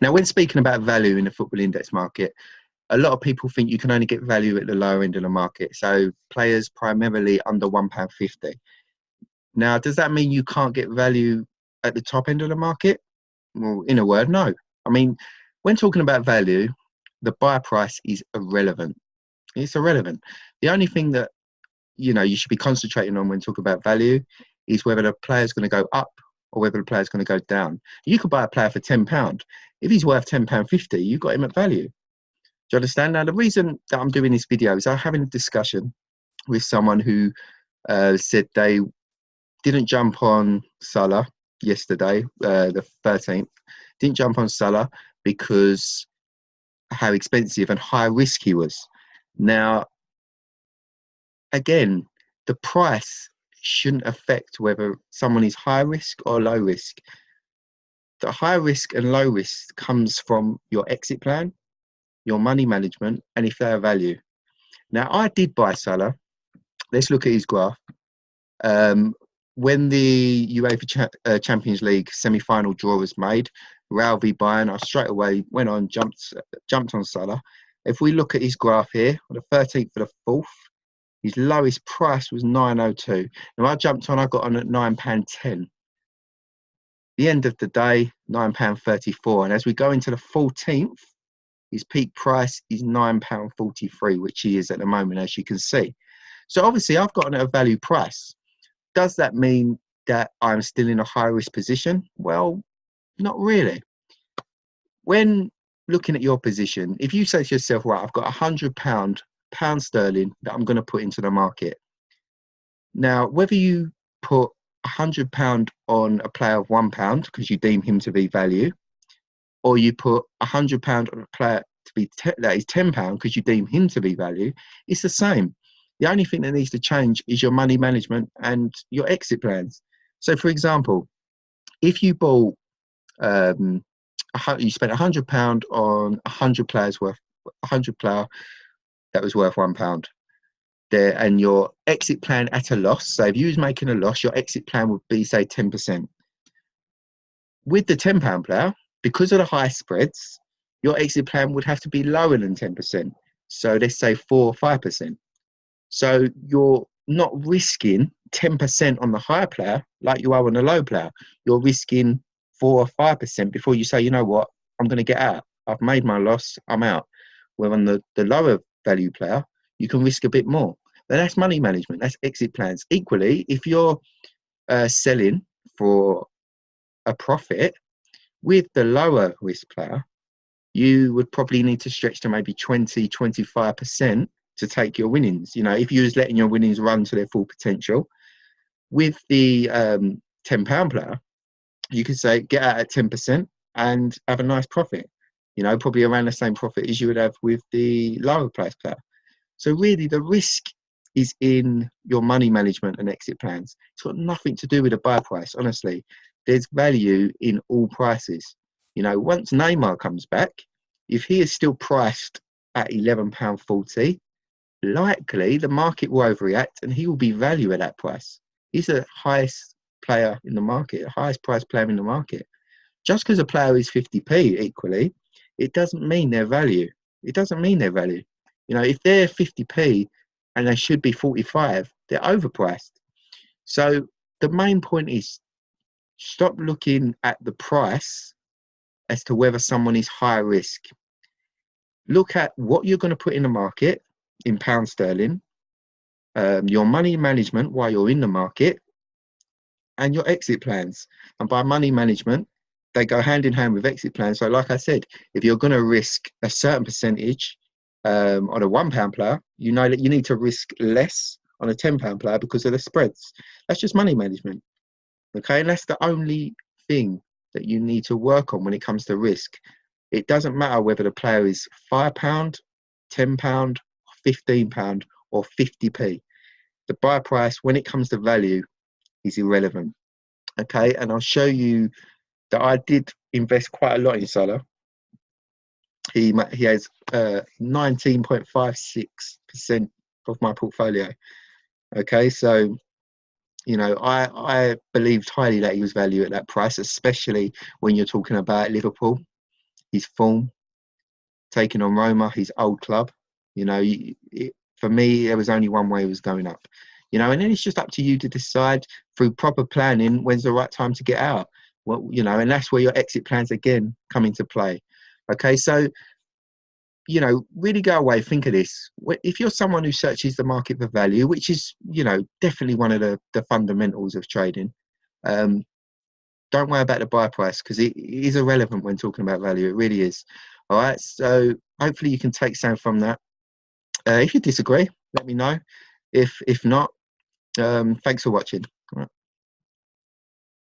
Now, when speaking about value in the football index market, a lot of people think you can only get value at the lower end of the market. So players primarily under £1.50. Now, does that mean you can't get value at the top end of the market? Well, in a word, no. I mean, when talking about value, the buy price is irrelevant. It's irrelevant. The only thing that you should be concentrating on when talking about value is whether the player's going to go up or whether the player's going to go down. You could buy a player for £10. If he's worth £10.50, you've got him at value. Do you understand? Now, the reason that I'm doing this video is I'm having a discussion with someone who said they didn't jump on Salah yesterday, the 13th. Didn't jump on Salah because how expensive and high risk he was. Now, again, the price shouldn't affect whether someone is high risk or low risk. The high risk and low risk comes from your exit plan, your money management, and if they are value. Now, I did buy Salah. Let's look at his graph. When the UEFA Champions League semi-final draw was made, Real v Bayern, I straight away went on, jumped on Salah. If we look at his graph here, on the 13th of the 4th, his lowest price was £9.02. Now I jumped on, I got on at £9.10. The end of the day, £9.34. And as we go into the 14th, his peak price is £9.43, which he is at the moment, as you can see. So obviously I've gotten at a value price. Does that mean that I'm still in a high risk position? Well, not really. When looking at your position, if you say to yourself, right, I've got £100 sterling that I'm going to put into the market. Now, whether you put £100 on a player of £1 because you deem him to be value, or you put £100 on a player that is £10 because you deem him to be value, it's the same. The only thing that needs to change is your money management and your exit plans. So, for example, if you bought, you spent £100 on 100 players worth, 100 player that was worth £1 there, and your exit plan at a loss. So if you was making a loss, your exit plan would be, say, 10%. With the £10 player, because of the high spreads, your exit plan would have to be lower than 10%. So let's say 4 or 5%. So you're not risking 10% on the high player like you are on the low player. You're risking 4 or 5% before you say, you know what, I'm going to get out. I've made my loss, I'm out. Where on the lower value player, you can risk a bit more. But that's money management, that's exit plans. Equally, if you're selling for a profit with the lower risk player, you would probably need to stretch to maybe 20-25% to take your winnings. You know, if you was letting your winnings run to their full potential, with the £10 player, you could say get out at 10% and have a nice profit. You know, probably around the same profit as you would have with the lower price player. So really, the risk is in your money management and exit plans. It's got nothing to do with the buy price. Honestly, there's value in all prices. You know, once Neymar comes back, if he is still priced at £11.40, likely the market will overreact and he will be value at that price. He's the highest player in the market, the highest priced player in the market. Just because a player is 50p equally, it doesn't mean their value. It doesn't mean their value. You know, if they're 50p and they should be 45, they're overpriced. So the main point is stop looking at the price as to whether someone is high risk. Look at what you're going to put in the market in pound sterling, your money management while you're in the market, and your exit plans. And by money management, they go hand in hand with exit plans. So like I said, if you're going to risk a certain percentage on a £1 player, you know that you need to risk less on a £10 player because of the spreads. That's just money management. Okay, and that's the only thing that you need to work on when it comes to risk. It doesn't matter whether the player is £5, £10, £15 or 50p. The buy price, when it comes to value, is irrelevant. Okay, and I'll show you that I did invest quite a lot in Salah. He has 19.56% of my portfolio. Okay, so you know, I believed highly that he was value at that price, especially when you're talking about Liverpool. his form, taking on Roma, his old club. You know, for me, there was only one way he was going up. You know, and then it's just up to you to decide through proper planning when's the right time to get out. Well, you know, and that's where your exit plans again come into play. Okay, so you know, really go away, think of this. If you're someone who searches the market for value, which is, you know, definitely one of the fundamentals of trading, don't worry about the buy price because it is irrelevant when talking about value. It really is. All right. So hopefully you can take something from that. If you disagree, let me know. If not, thanks for watching. All right.